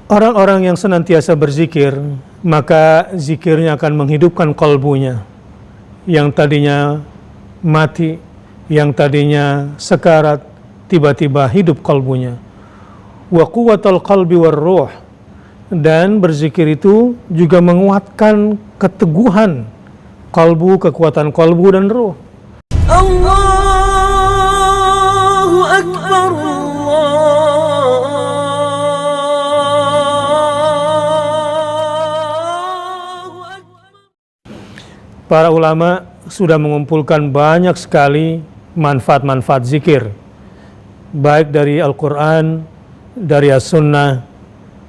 Orang-orang yang senantiasa berzikir, maka zikirnya akan menghidupkan kalbunya yang tadinya mati, yang tadinya sekarat, tiba-tiba hidup kalbunya. Wa quwwatul qalbi war ruh, dan berzikir itu juga menguatkan keteguhan kalbu, kekuatan kalbu dan ruh. Allahu Akbar, Allahu Akbar. Para ulama sudah mengumpulkan banyak sekali manfaat-manfaat zikir, baik dari Al-Quran, dari As-Sunnah,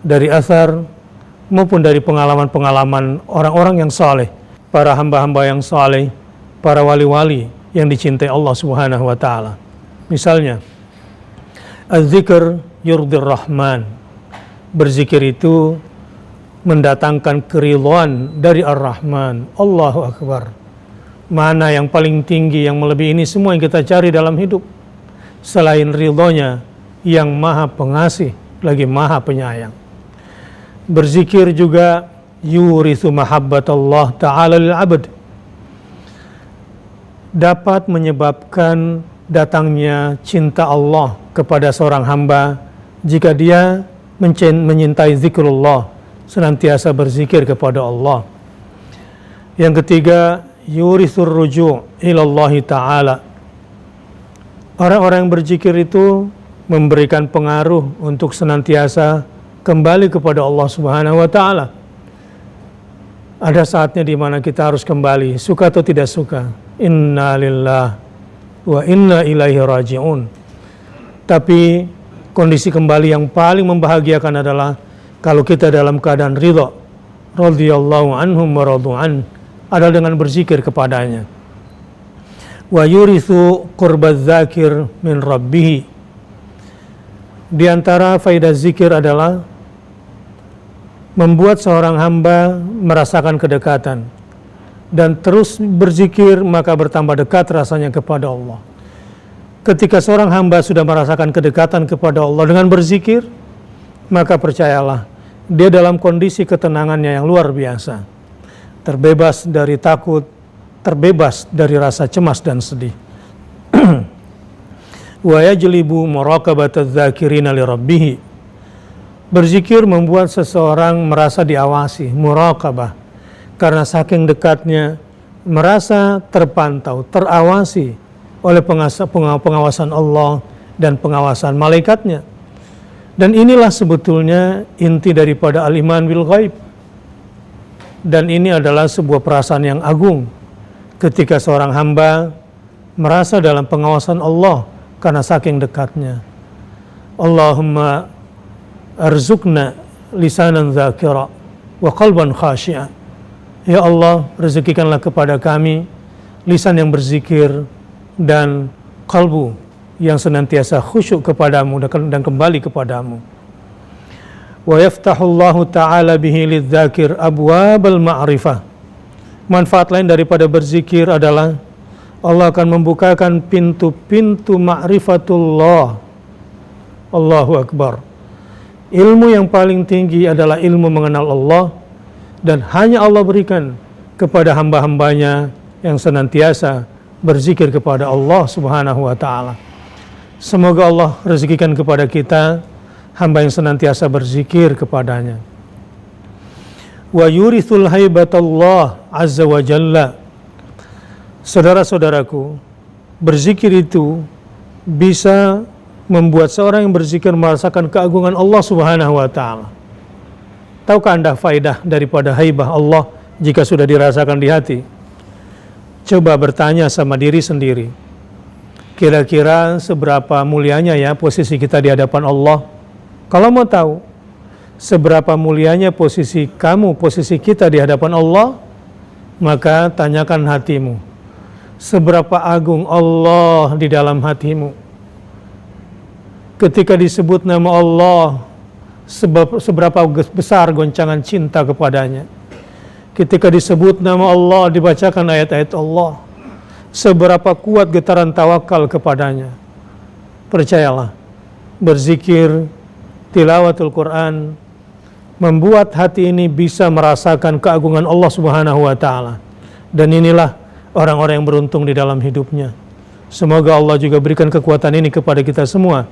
dari Athar, maupun dari pengalaman-pengalaman orang-orang yang saleh, para hamba-hamba yang saleh, para wali-wali yang dicintai Allah Subhanahu wa Ta'ala. Misalnya, az-zikr yurdir rahman, berzikir itu mendatangkan keridhaan dari Ar-Rahman. Allahu Akbar. Mana yang paling tinggi, yang melebihi ini semua yang kita cari dalam hidup selain ridhonya yang maha pengasih lagi maha penyayang. Berzikir juga yurithu mahabbatallah ta'ala lil abd, dapat menyebabkan datangnya cinta Allah kepada seorang hamba jika dia menyintai zikrullah, senantiasa berzikir kepada Allah. Yang ketiga, yurithur ruju' ilallahi ta'ala, orang-orang yang berzikir itu memberikan pengaruh untuk senantiasa kembali kepada Allah Subhanahu wa Ta'ala. Ada saatnya di mana kita harus kembali, suka atau tidak suka. Inna lillah wa inna ilaihi raji'un. Tapi kondisi kembali yang paling membahagiakan adalah kalau kita dalam keadaan ridha, radhiyallahu anhum wa radu'an, adalah dengan berzikir kepadanya. Wa yurithu qurbadz dzakir min rabbih. Di antara faedah zikir adalah membuat seorang hamba merasakan kedekatan, dan terus berzikir maka bertambah dekat rasanya kepada Allah. Ketika seorang hamba sudah merasakan kedekatan kepada Allah dengan berzikir, maka percayalah dia dalam kondisi ketenangannya yang luar biasa, terbebas dari takut, terbebas dari rasa cemas dan sedih. Wa yajlibu muraqabatadz dzakirina li rabbih. Berzikir membuat seseorang merasa diawasi, muraqabah, karena saking dekatnya merasa terpantau, terawasi oleh pengawasan Allah dan pengawasan malaikatnya. Dan inilah sebetulnya inti daripada al-iman bil ghaib. Dan ini adalah sebuah perasaan yang agung ketika seorang hamba merasa dalam pengawasan Allah karena saking dekatnya. Allahumma arzuqna lisanan dzakira wa qalban khashi'a. Ya Allah, rezekikanlah kepada kami lisan yang berzikir dan kalbu yang senantiasa khusyuk kepadamu dan kembali kepadamu. Wa yaftahullahu ta'ala bihi lidzakir abwabal ma'rifah. Manfaat lain daripada berzikir adalah Allah akan membukakan pintu-pintu ma'rifatullah. Allahu Akbar. Ilmu yang paling tinggi adalah ilmu mengenal Allah, dan hanya Allah berikan kepada hamba-hambanya yang senantiasa berzikir kepada Allah Subhanahu wa Ta'ala. Semoga Allah rezekikan kepada kita hamba yang senantiasa berzikir kepadanya. Wa yurithul haibatallah azza wa jalla. Saudara-saudaraku, berzikir itu bisa membuat seorang yang berzikir merasakan keagungan Allah Subhanahu wa Ta'ala. Tahukah Anda faedah daripada haibah Allah jika sudah dirasakan di hati? Coba bertanya sama diri sendiri, kira-kira seberapa mulianya ya posisi kita di hadapan Allah? Kalau mau tahu seberapa mulianya posisi kamu, posisi kita di hadapan Allah, maka tanyakan hatimu, seberapa agung Allah di dalam hatimu. Ketika disebut nama Allah, seberapa besar goncangan cinta kepadanya. Ketika disebut nama Allah, dibacakan ayat-ayat Allah, seberapa kuat getaran tawakal kepadanya. Percayalah, berzikir, tilawatul Quran, membuat hati ini bisa merasakan keagungan Allah Subhanahu wa taala. Dan inilah orang-orang yang beruntung di dalam hidupnya. Semoga Allah juga berikan kekuatan ini kepada kita semua,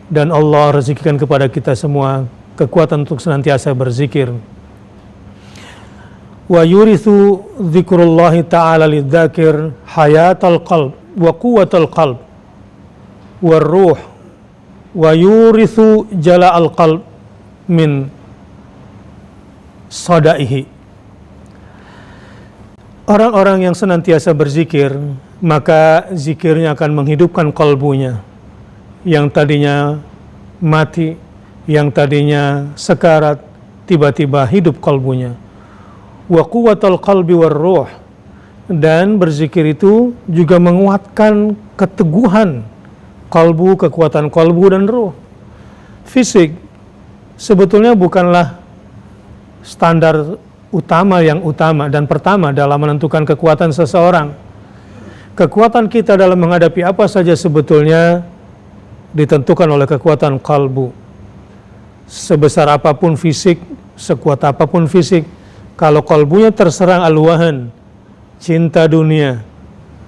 dan Allah rezekikan kepada kita semua kekuatan untuk senantiasa berzikir. Wa yurithu dzikrullahi ta'ala lidzakir hayatal qalb wa quwwatal qalb war ruh wa yurithu jala'al qalb min sadaihi. Orang-orang yang senantiasa berzikir, maka zikirnya akan menghidupkan kalbunya yang tadinya mati, yang tadinya sekarat, tiba-tiba hidup kalbunya. Wa quwwatal qalbi war ruh, dan berzikir itu juga menguatkan keteguhan kalbu, kekuatan kalbu dan ruh. Fisik sebetulnya bukanlah standar utama yang utama dan pertama dalam menentukan kekuatan seseorang. Kekuatan kita dalam menghadapi apa saja sebetulnya ditentukan oleh kekuatan kalbu. Sebesar apapun fisik, sekuat apapun fisik, kalau kalbunya terserang al-wahan, cinta dunia,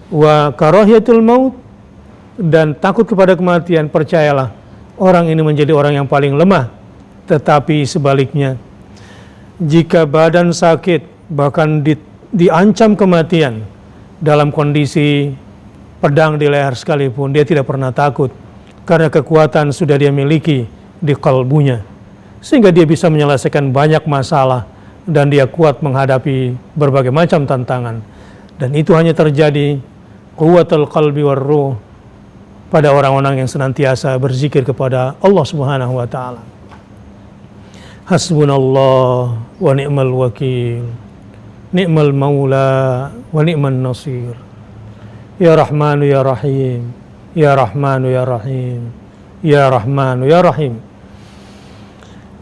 wa karahiyatul maut, dan takut kepada kematian, percayalah, orang ini menjadi orang yang paling lemah. Tetapi sebaliknya, jika badan sakit, bahkan diancam kematian, dalam kondisi pedang di leher sekalipun, dia tidak pernah takut, karena kekuatan sudah dia miliki di kalbunya, sehingga dia bisa menyelesaikan banyak masalah, dan dia kuat menghadapi berbagai macam tantangan. Dan itu hanya terjadi quwwatul qalbi war ruh pada orang-orang yang senantiasa berzikir kepada Allah Subhanahu wa taala. Hasbunallah wa ni'mal wakil, ni'mal maula wa ni'man nasir. Ya Rahmanu ya Rahim, ya Rahmanu ya Rahim, ya Rahmanu ya Rahim.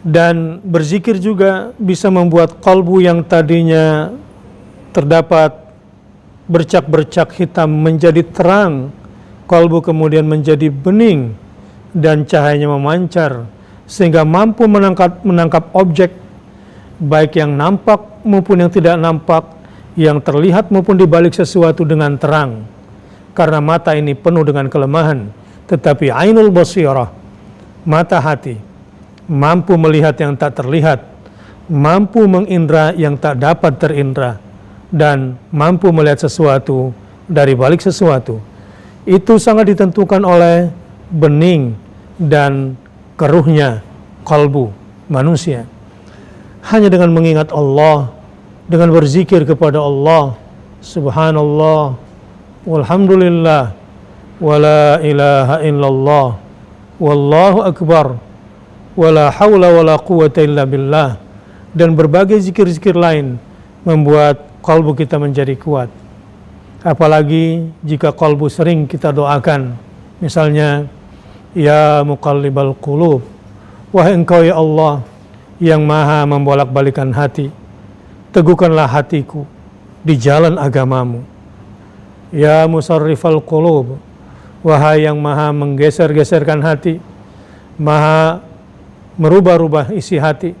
Dan berzikir juga bisa membuat kalbu yang tadinya terdapat bercak-bercak hitam menjadi terang, kalbu kemudian menjadi bening dan cahayanya memancar, sehingga mampu menangkap objek, baik yang nampak maupun yang tidak nampak, yang terlihat maupun di balik sesuatu dengan terang. Karena mata ini penuh dengan kelemahan, tetapi ainul basirah, mata hati, mampu melihat yang tak terlihat, mampu mengindra yang tak dapat terindra, dan mampu melihat sesuatu dari balik sesuatu. Itu sangat ditentukan oleh bening dan keruhnya kalbu manusia. Hanya dengan mengingat Allah, dengan berzikir kepada Allah, subhanallah, walhamdulillah, wala ilaha illallah, wallahu akbar, wala hawla wala quwwata illa billah, dan berbagai zikir-zikir lain membuat kalbu kita menjadi kuat. Apalagi jika kalbu sering kita doakan, misalnya, ya muqallibal qulub, wahai engkau ya Allah yang maha membolak-balikan hati, teguhkanlah hatiku di jalan agamamu. Ya musarrifal qulub, wahai yang maha menggeser-geserkan hati, maha merubah-rubah isi hati,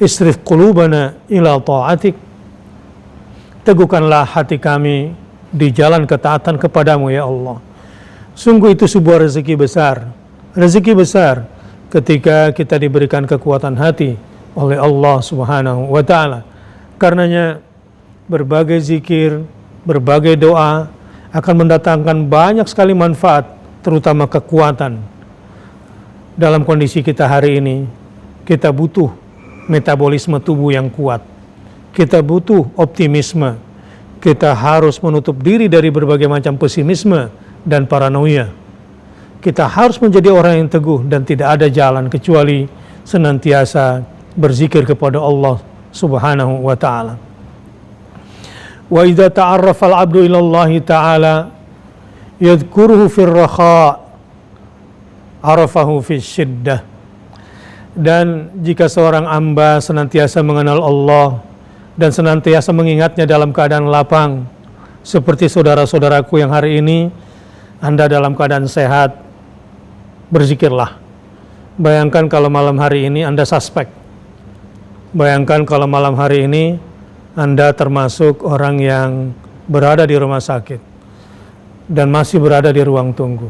isrif qulubana ila ta'atik, teguhkanlah hati kami di jalan ketaatan kepadamu ya Allah. Sungguh itu sebuah rezeki besar ketika kita diberikan kekuatan hati oleh Allah Subhanahu wa taala. Karenanya berbagai zikir, berbagai doa akan mendatangkan banyak sekali manfaat, terutama kekuatan. Dalam kondisi kita hari ini, kita butuh metabolisme tubuh yang kuat. Kita butuh optimisme. Kita harus menutup diri dari berbagai macam pesimisme dan paranoia. Kita harus menjadi orang yang teguh dan tidak ada jalan kecuali senantiasa berzikir kepada Allah Subhanahu wa taala. Wa idza ta'arrafa al-'abdu ila Allah ta'ala yadhkuruhu fir rakha' arafahu fis syiddah. Dan jika seorang hamba senantiasa mengenal Allah dan senantiasa mengingatnya dalam keadaan lapang, seperti saudara-saudaraku yang hari ini Anda dalam keadaan sehat, berzikirlah. Bayangkan kalau malam hari ini Anda suspek, Bayangkan kalau malam hari ini Anda termasuk orang yang berada di rumah sakit dan masih berada di ruang tunggu.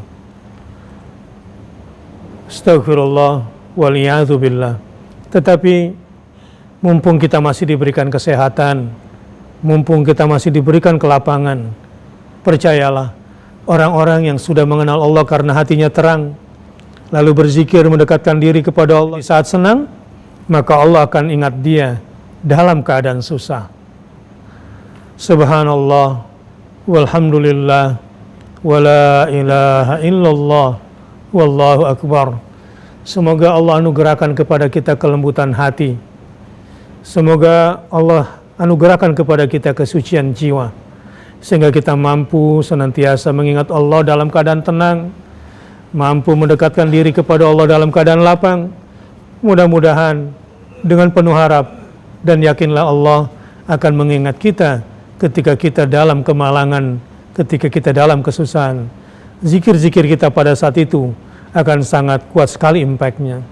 Astagfirullah waliyadzubillah. Tetapi mumpung kita masih diberikan kesehatan, mumpung kita masih diberikan kelapangan, percayalah, orang-orang yang sudah mengenal Allah karena hatinya terang, lalu berzikir mendekatkan diri kepada Allah di saat senang, maka Allah akan ingat dia dalam keadaan susah. Subhanallah, walhamdulillah, wala ilaha illallah, wallahu akbar. Semoga Allah anugerahkan kepada kita kelembutan hati. Semoga Allah anugerahkan kepada kita kesucian jiwa, sehingga kita mampu senantiasa mengingat Allah dalam keadaan tenang, mampu mendekatkan diri kepada Allah dalam keadaan lapang. Mudah-mudahan dengan penuh harap dan yakinlah Allah akan mengingat kita ketika kita dalam kemalangan, ketika kita dalam kesusahan. Zikir-zikir kita pada saat itu akan sangat kuat sekali impact-nya.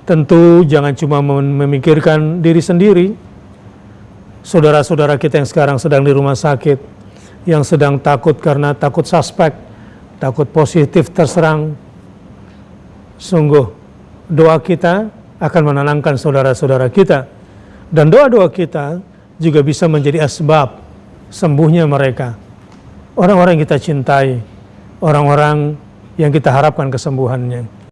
Tentu jangan cuma memikirkan diri sendiri. Saudara-saudara kita yang sekarang sedang di rumah sakit, yang sedang takut karena takut suspek, takut positif terserang. Sungguh doa kita akan menenangkan saudara-saudara kita. Dan doa-doa kita juga bisa menjadi asbab sembuhnya mereka. Orang-orang yang kita cintai, orang-orang yang kita harapkan kesembuhannya.